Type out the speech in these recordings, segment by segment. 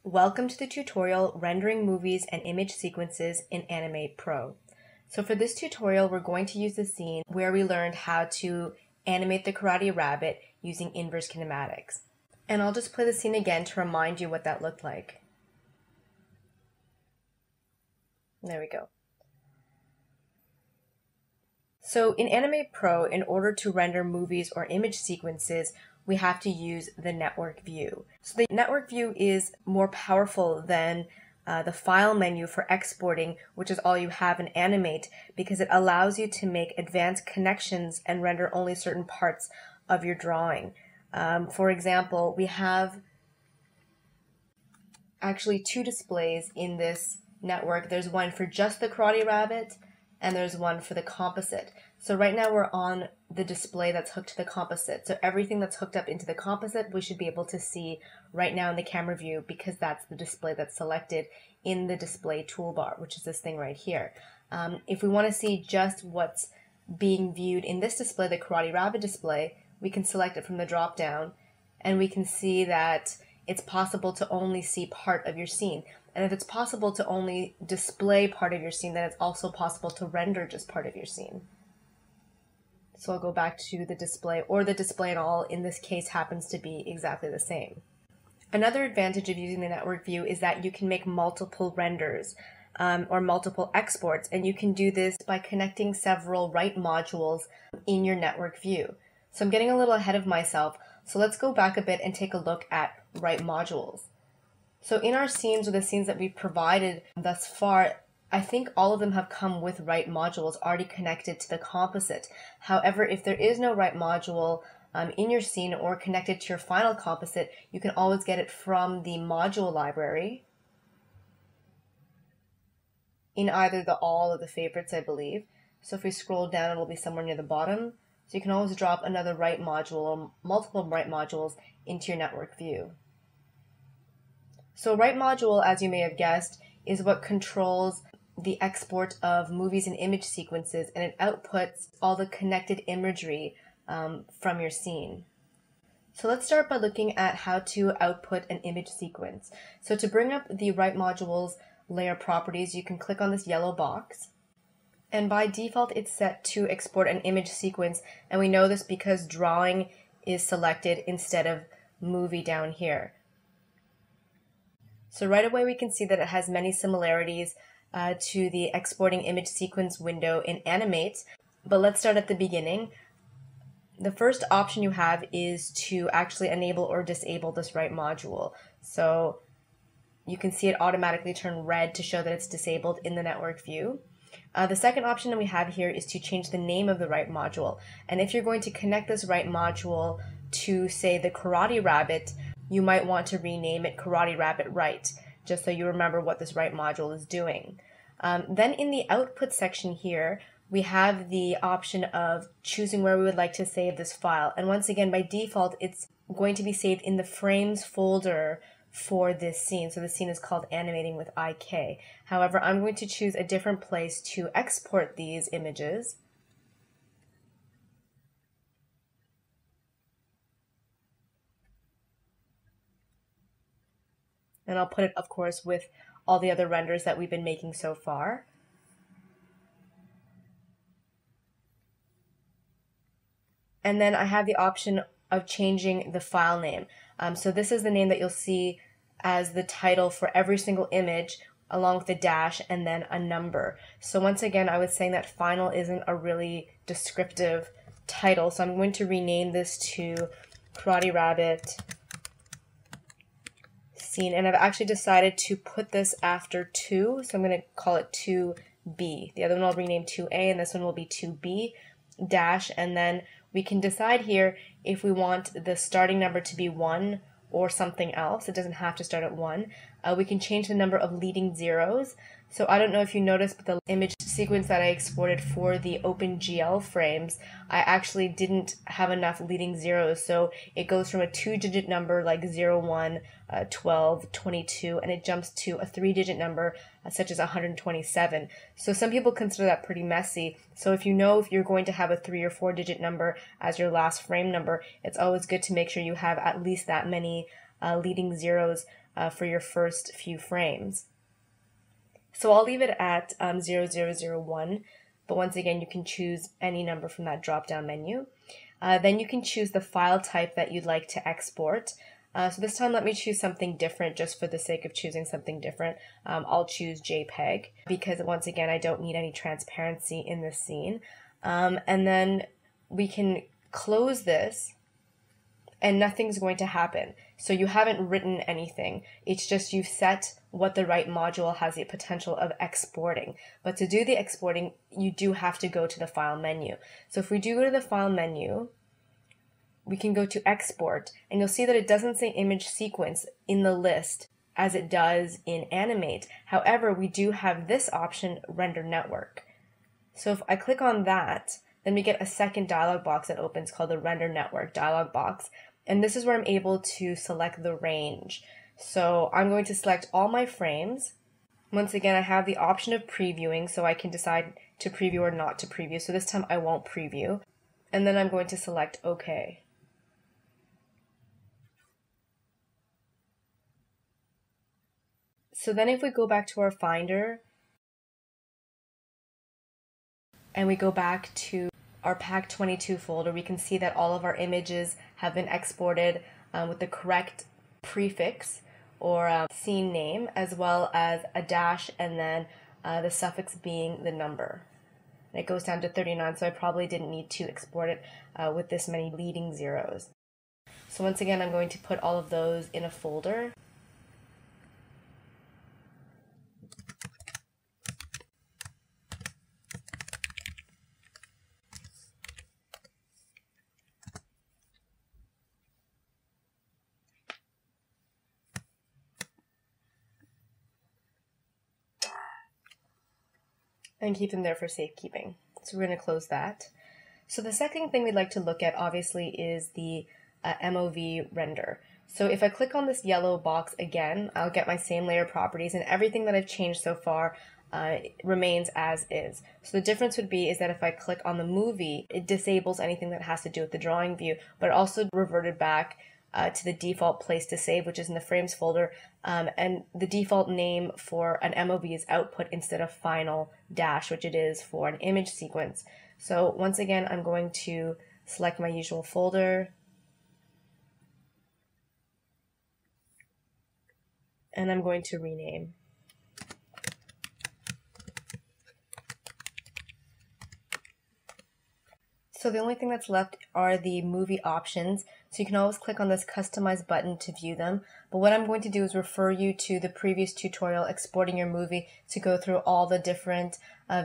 Welcome to the tutorial Rendering Movies and Image Sequences in Animate Pro. So for this tutorial, we're going to use the scene where we learned how to animate the Karate Rabbit using inverse kinematics. And I'll just play the scene again to remind you what that looked like. There we go. So in Animate Pro, in order to render movies or image sequences, we have to use the network view. So the network view is more powerful than the file menu for exporting, which is all you have in Animate, because it allows you to make advanced connections and render only certain parts of your drawing. For example, we have actually two displays in this network. There's one for just the Karate Rabbit, and there's one for the composite. So right now we're on the display that's hooked to the composite. So everything that's hooked up into the composite, we should be able to see right now in the camera view because that's the display that's selected in the display toolbar, which is this thing right here. If we want to see just what's being viewed in this display, the Karate Rabbit display, we can select it from the drop down and we can see that it's possible to only see part of your scene. And if it's possible to only display part of your scene, then it's also possible to render just part of your scene. So I'll go back to the display, or the display and all in this case happens to be exactly the same. Another advantage of using the network view is that you can make multiple renders or multiple exports, and you can do this by connecting several write modules in your network view. So I'm getting a little ahead of myself, so let's go back a bit and take a look at write modules. So in our scenes, or the scenes that we've provided thus far, I think all of them have come with write modules already connected to the composite. However, if there is no write module in your scene or connected to your final composite, you can always get it from the module library in either the all or the favorites, I believe. So if we scroll down, it'll be somewhere near the bottom. So you can always drop another write module or multiple write modules into your network view. So write module, as you may have guessed, is what controls the export of movies and image sequences, and it outputs all the connected imagery from your scene. So let's start by looking at how to output an image sequence. So to bring up the write modules layer properties, you can click on this yellow box. And by default, it's set to export an image sequence, and we know this because drawing is selected instead of movie down here. So right away we can see that it has many similarities to the exporting image sequence window in Animate, but let's start at the beginning. The first option you have is to actually enable or disable this write module. So you can see it automatically turn red to show that it's disabled in the network view. The second option that we have here is to change the name of the write module. And if you're going to connect this write module to, say, the Karate Rabbit, you might want to rename it Karate Rabbit Write, just so you remember what this write module is doing. Then in the output section here, we have the option of choosing where we would like to save this file. And once again, by default, it's going to be saved in the frames folder for this scene. So the scene is called Animating with IK. However, I'm going to choose a different place to export these images. And I'll put it, of course, with all the other renders that we've been making so far. And then I have the option of changing the file name. So this is the name that you'll see as the title for every single image, along with a dash and then a number. So once again, I was saying that final isn't a really descriptive title, so I'm going to rename this to Karate Rabbit Scene, and I've actually decided to put this after 2, so I'm going to call it 2B. The other one I'll rename 2A, and this one will be 2B dash, and then we can decide here if we want the starting number to be 1 or something else. It doesn't have to start at 1. We can change the number of leading zeros. So I don't know if you noticed, but the image sequence that I exported for the OpenGL frames, I actually didn't have enough leading zeros. So it goes from a 2-digit number like 01, 12, 22, and it jumps to a 3-digit number such as 127. So some people consider that pretty messy. So if you know if you're going to have a 3 or 4-digit number as your last frame number, it's always good to make sure you have at least that many leading zeros for your first few frames. So I'll leave it at 0001, but once again, you can choose any number from that drop-down menu. Then you can choose the file type that you'd like to export. So this time let me choose something different just for the sake of choosing something different. I'll choose JPEG because once again, I don't need any transparency in this scene. And then we can close this and nothing's going to happen. So you haven't written anything. It's just you've set what the right module has the potential of exporting. But to do the exporting, you do have to go to the file menu. So if we do go to the file menu, we can go to export and you'll see that it doesn't say image sequence in the list as it does in Animate. However, we do have this option, render network. So if I click on that, then we get a second dialog box that opens called the render network dialog box. And this is where I'm able to select the range. So I'm going to select all my frames. Once again, I have the option of previewing, so I can decide to preview or not to preview. So this time I won't preview. And then I'm going to select OK. So then if we go back to our Finder, and we go back to our Pack 22 folder, we can see that all of our images have been exported with the correct prefix or scene name, as well as a dash and then the suffix being the number. And it goes down to 39, so I probably didn't need to export it with this many leading zeros. So once again, I'm going to put all of those in a folder. And keep them there for safekeeping. So we're going to close that. So the second thing we'd like to look at obviously is the MOV render. So if I click on this yellow box again, I'll get my same layer properties and everything that I've changed so far remains as is. So the difference would be is that if I click on the movie, it disables anything that has to do with the drawing view, but it also reverted back to the default place to save, which is in the frames folder, and the default name for an MOV is output instead of final dash, which it is for an image sequence. So once again, I'm going to select my usual folder, and I'm going to rename. So the only thing that's left are the movie options. So you can always click on this customize button to view them. But what I'm going to do is refer you to the previous tutorial exporting your movie to go through all the different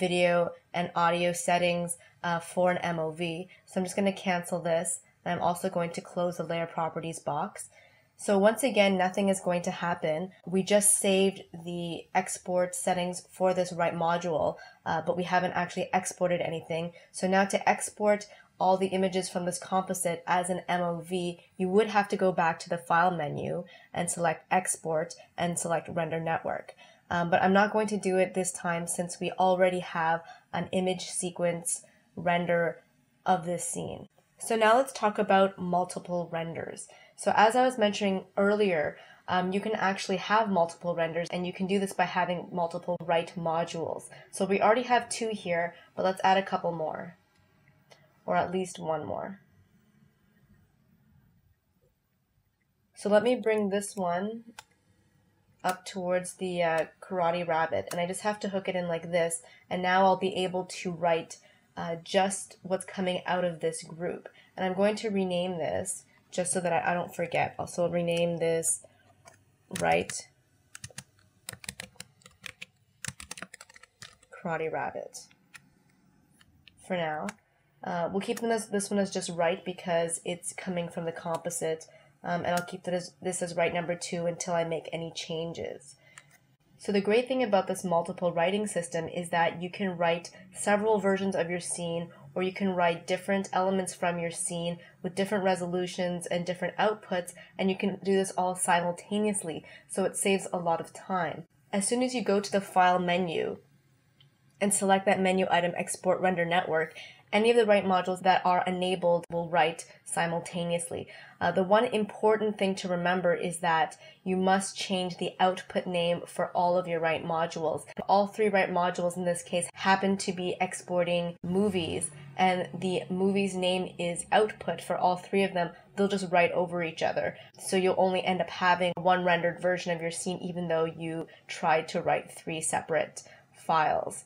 video and audio settings for an MOV. So I'm just going to cancel this. And I'm also going to close the layer properties box. So once again, nothing is going to happen. We just saved the export settings for this right module, but we haven't actually exported anything. So now to export all the images from this composite as an MOV, you would have to go back to the file menu and select export and select render network. But I'm not going to do it this time since we already have an image sequence render of this scene. So now let's talk about multiple renders. So as I was mentioning earlier, you can actually have multiple renders, and you can do this by having multiple write modules. So we already have 2 here, but let's add a couple more, or at least 1 more. So let me bring this one up towards the karate rabbit, and I just have to hook it in like this, and now I'll be able to write just what's coming out of this group. And I'm going to rename this just so that I don't forget. Also rename this write karate rabbit for now. We'll keep this one as just write because it's coming from the composite, and I'll keep this as write number 2 until I make any changes. So the great thing about this multiple writing system is that you can write several versions of your scene, or you can write different elements from your scene with different resolutions and different outputs, and you can do this all simultaneously, so it saves a lot of time. As soon as you go to the File menu and select that menu item, Export Render Network, Any of the write modules that are enabled will write simultaneously. The one important thing to remember is that you must change the output name for all of your write modules. All three write modules in this case happen to be exporting movies, and the movie's name is output for all three of them. They'll just write over each other. So you'll only end up having one rendered version of your scene even though you tried to write three separate files.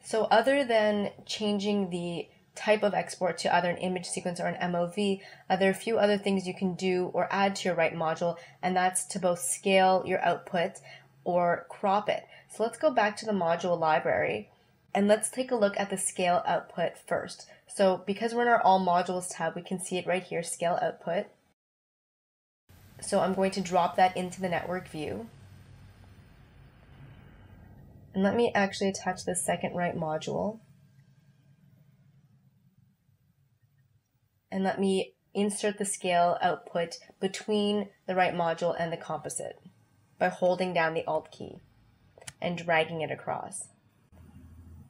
So other than changing the type of export to either an image sequence or an MOV, there are a few other things you can do or add to your write module, and that's to both scale your output or crop it. So let's go back to the module library and let's take a look at the scale output first. So because we're in our all modules tab, we can see it right here, scale output. So I'm going to drop that into the network view. And let me actually attach the second write module. And let me insert the scale output between the write module and the composite by holding down the Alt key and dragging it across.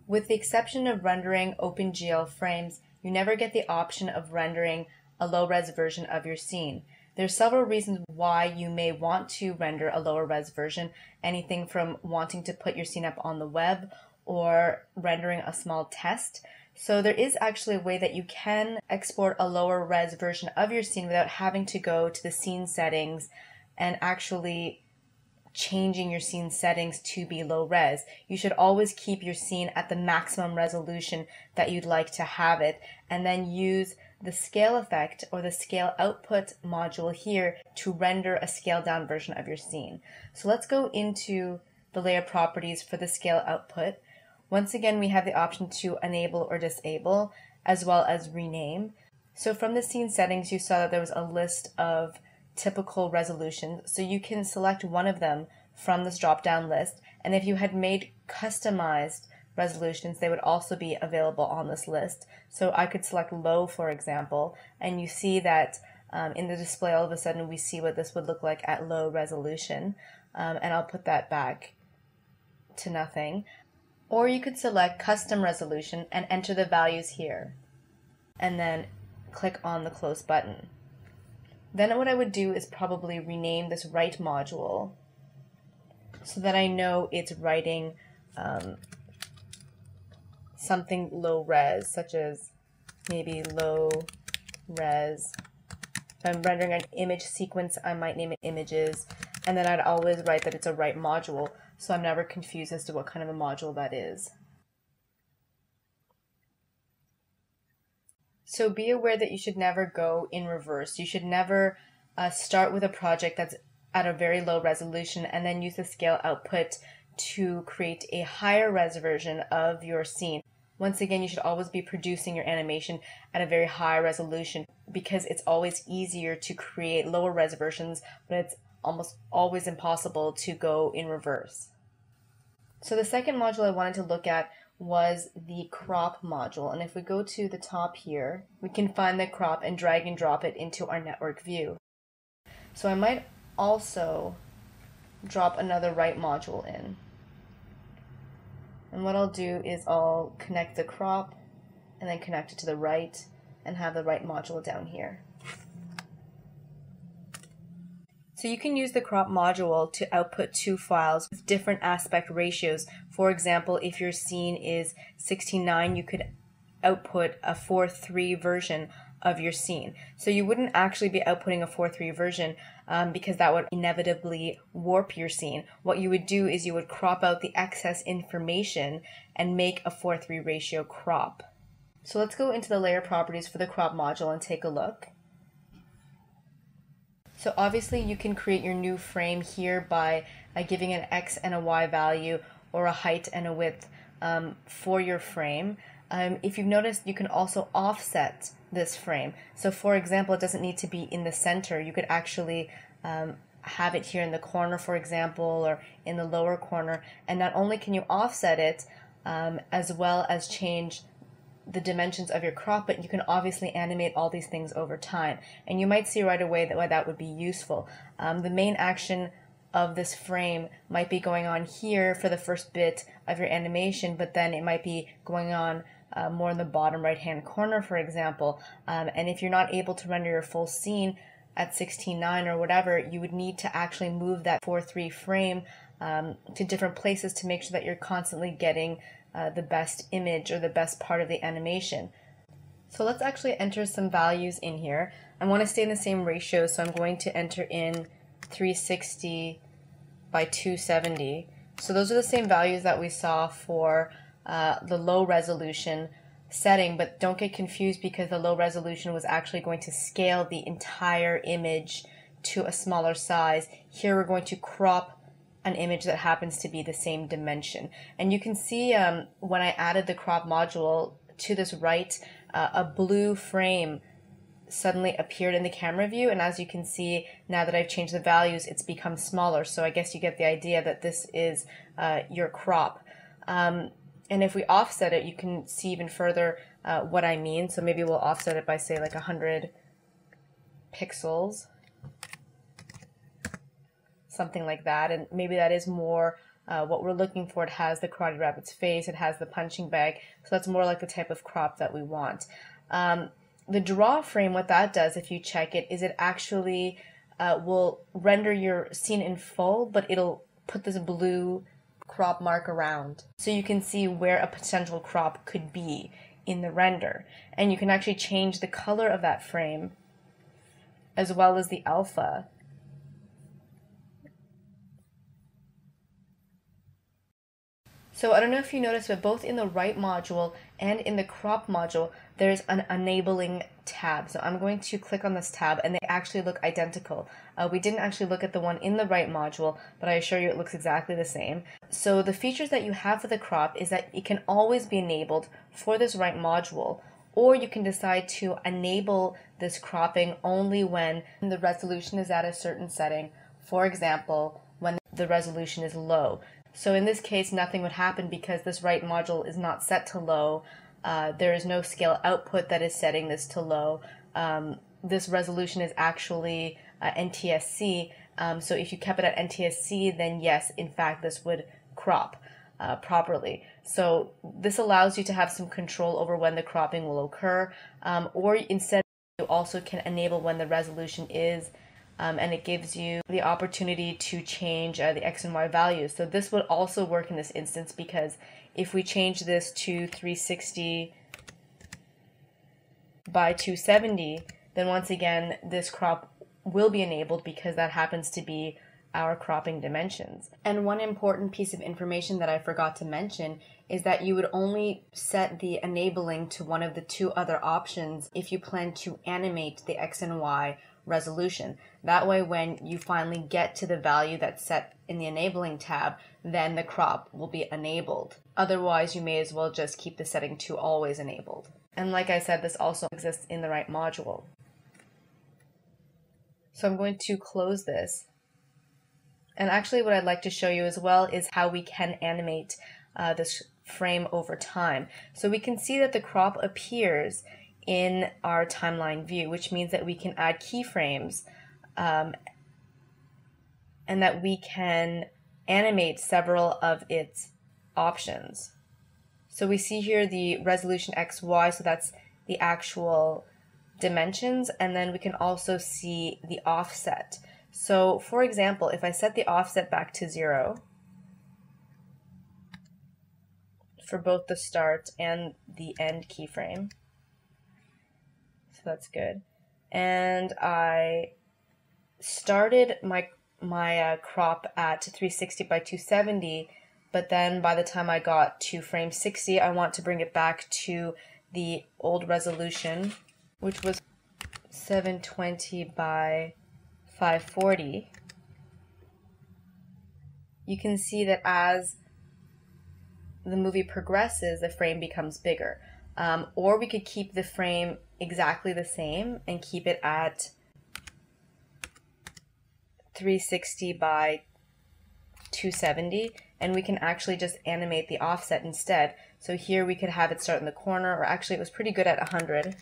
With the exception of rendering OpenGL frames, you never get the option of rendering a low-res version of your scene. There's several reasons why you may want to render a lower res version, anything from wanting to put your scene up on the web or rendering a small test. So there is actually a way that you can export a lower res version of your scene without having to go to the scene settings and actually changing your scene settings to be low res. You should always keep your scene at the maximum resolution that you'd like to have it, and then use the scale effect or the scale output module here to render a scaled down version of your scene. So let's go into the layer properties for the scale output. Once again, we have the option to enable or disable, as well as rename. So from the scene settings, you saw that there was a list of typical resolutions. So you can select one of them from this drop-down list. And if you had made customized resolutions, they would also be available on this list. So I could select low, for example, and you see that in the display, all of a sudden, we see what this would look like at low resolution. And I'll put that back to nothing. Or you could select custom resolution and enter the values here, and then click on the close button. Then what I would do is probably rename this write module so that I know it's writing something low res, such as maybe low res. If I'm rendering an image sequence, I might name it images, and then I'd always write that it's a write module, so I'm never confused as to what kind of a module that is. So be aware that you should never go in reverse. You should never start with a project that's at a very low resolution and then use the scale output to create a higher res version of your scene. Once again, you should always be producing your animation at a very high resolution because it's always easier to create lower res versions, but it's almost always impossible to go in reverse. So the second module I wanted to look at was the crop module, and if we go to the top here, we can find the crop and drag and drop it into our network view. So I might also drop another write module in. And what I'll do is I'll connect the crop and then connect it to the write and have the write module down here. So you can use the crop module to output two files with different aspect ratios. For example, if your scene is 16:9, you could output a 4:3 version of your scene. So you wouldn't actually be outputting a 4:3 version because that would inevitably warp your scene. What you would do is you would crop out the excess information and make a 4:3 ratio crop. So let's go into the layer properties for the crop module and take a look. So obviously you can create your new frame here by giving an X and a Y value or a height and a width for your frame. If you've noticed, you can also offset this frame. So for example, it doesn't need to be in the center. You could actually have it here in the corner, for example, or in the lower corner. And not only can you offset it, as well as change the dimensions of your crop, but you can obviously animate all these things over time. And you might see right away that why that would be useful. The main action of this frame might be going on here for the first bit of your animation, but then it might be going on more in the bottom right hand corner, for example. And if you're not able to render your full scene at 16:9 or whatever, you would need to actually move that 4:3 frame to different places to make sure that you're constantly getting the best image or the best part of the animation. So let's actually enter some values in here. I want to stay in the same ratio, so I'm going to enter in 360 by 270. So those are the same values that we saw for the low resolution setting, but don't get confused because the low resolution was actually going to scale the entire image to a smaller size. Here we're going to crop an image that happens to be the same dimension. And you can see when I added the crop module to this right, a blue frame suddenly appeared in the camera view, and as you can see, now that I've changed the values, it's become smaller. So I guess you get the idea that this is your crop. And if we offset it, you can see even further what I mean. So maybe we'll offset it by, say, like 100 pixels, something like that, and maybe that is more what we're looking for. It has the Karate Rabbit's face, it has the punching bag, so that's more like the type of crop that we want. The draw frame, what that does, if you check it, is it actually will render your scene in full, but it'll put this blue crop mark around. So you can see where a potential crop could be in the render. And you can actually change the color of that frame as well as the alpha. So I don't know if you noticed, but both in the right module and in the crop module, there's an enabling tab. So I'm going to click on this tab, and they actually look identical. We didn't actually look at the one in the right module, but I assure you it looks exactly the same. So the features that you have for the crop is that it can always be enabled for this right module, or you can decide to enable this cropping only when the resolution is at a certain setting. For example, when the resolution is low. So in this case, nothing would happen because this right module is not set to low. There is no scale output that is setting this to low. This resolution is actually NTSC. So if you kept it at NTSC, then yes, in fact, this would crop properly. So this allows you to have some control over when the cropping will occur. Or instead, you also can enable when the resolution is, and it gives you the opportunity to change the X and Y values. So this would also work in this instance, because if we change this to 360 by 270, then once again this crop will be enabled because that happens to be our cropping dimensions. And one important piece of information that I forgot to mention is that you would only set the enabling to one of the two other options if you plan to animate the X and Y resolution. That way, when you finally get to the value that's set in the enabling tab, then the crop will be enabled. Otherwise, you may as well just keep the setting to always enabled. And like I said, this also exists in the right module. So I'm going to close this. And actually what I'd like to show you as well is how we can animate this frame over time. So we can see that the crop appears in our timeline view, which means that we can add keyframes and that we can animate several of its options. So we see here the resolution XY, so that's the actual dimensions, and then we can also see the offset. So for example, if I set the offset back to 0 for both the start and the end keyframe, so that's good, and I started my crop at 360 by 270, but then by the time I got to frame 60, I want to bring it back to the old resolution, which was 720 by 540. You can see that as the movie progresses, the frame becomes bigger. Or we could keep the frame exactly the same and keep it at 360 by 270, and we can actually just animate the offset instead. So here we could have it start in the corner, or actually it was pretty good at 100.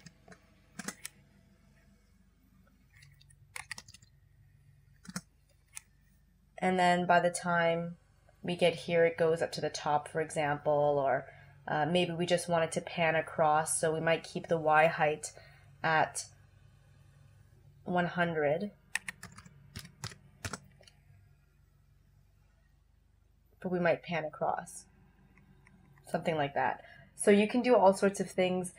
And then by the time we get here, it goes up to the top, for example, or maybe we just wanted to pan across, so we might keep the Y height at 100. But we might pan across. Something like that. So you can do all sorts of things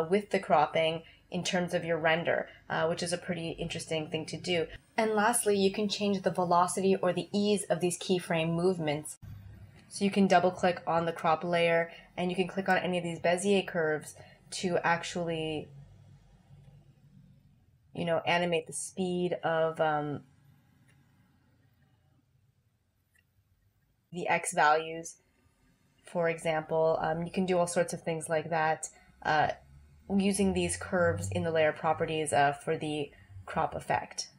with the cropping in terms of your render, which is a pretty interesting thing to do. And lastly, you can change the velocity or the ease of these keyframe movements. So you can double click on the crop layer and you can click on any of these Bezier curves to actually, you know, animate the speed of the X values, for example. You can do all sorts of things like that using these curves in the layer properties for the crop effect.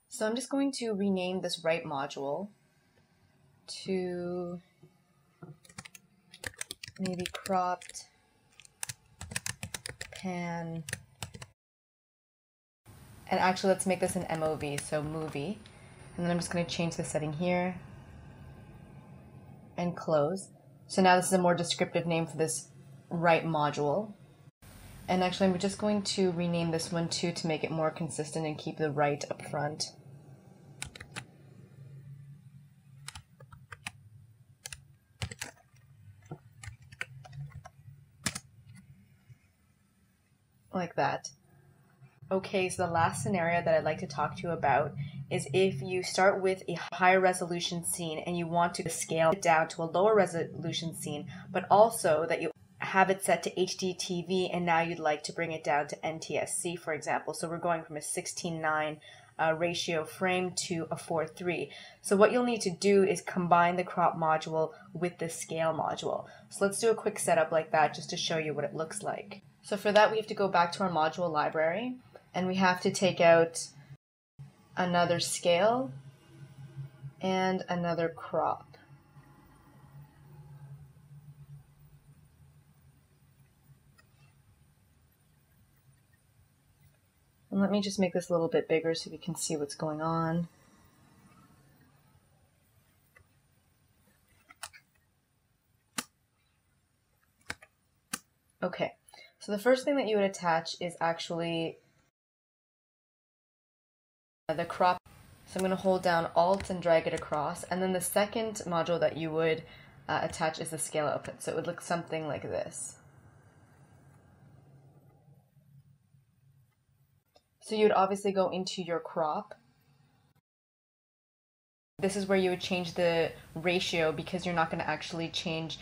So I'm just going to rename this right module to maybe cropped pan, and actually let's make this an MOV, so movie, and then I'm just going to change the setting here and close. So now this is a more descriptive name for this right module, and actually I'm just going to rename this one too to make it more consistent and keep the right up front. Like that. Okay, so the last scenario that I'd like to talk to you about is if you start with a higher resolution scene and you want to scale it down to a lower resolution scene, but also that you have it set to HDTV and now you'd like to bring it down to NTSC, for example. So we're going from a 16:9 ratio frame to a 4:3. So what you'll need to do is combine the crop module with the scale module. So let's do a quick setup like that just to show you what it looks like. So for that we have to go back to our module library and we have to take out another scale and another crop. And let me just make this a little bit bigger so we can see what's going on. Okay, so the first thing that you would attach is actually the crop. So I'm going to hold down Alt and drag it across, and then the second module that you would attach is the scale output. So it would look something like this. So you would obviously go into your crop. This is where you would change the ratio because you're not going to actually change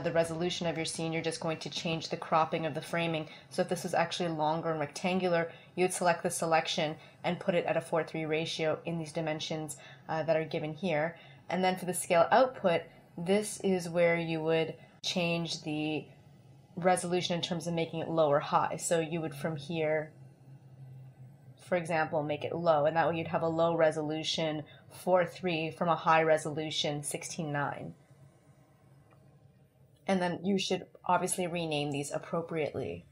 the resolution of your scene, you're just going to change the cropping of the framing. So if this was actually longer and rectangular, you would select the selection and put it at a 4:3 ratio in these dimensions that are given here. And then for the scale output, this is where you would change the resolution in terms of making it low or high. So you would from here, for example, make it low, and that way you'd have a low resolution 4:3 from a high resolution 16:9. And then you should obviously rename these appropriately.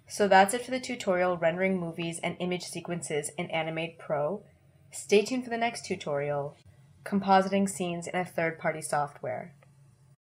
So that's it for the tutorial rendering movies and image sequences in Animate Pro. Stay tuned for the next tutorial, compositing scenes in a third-party software.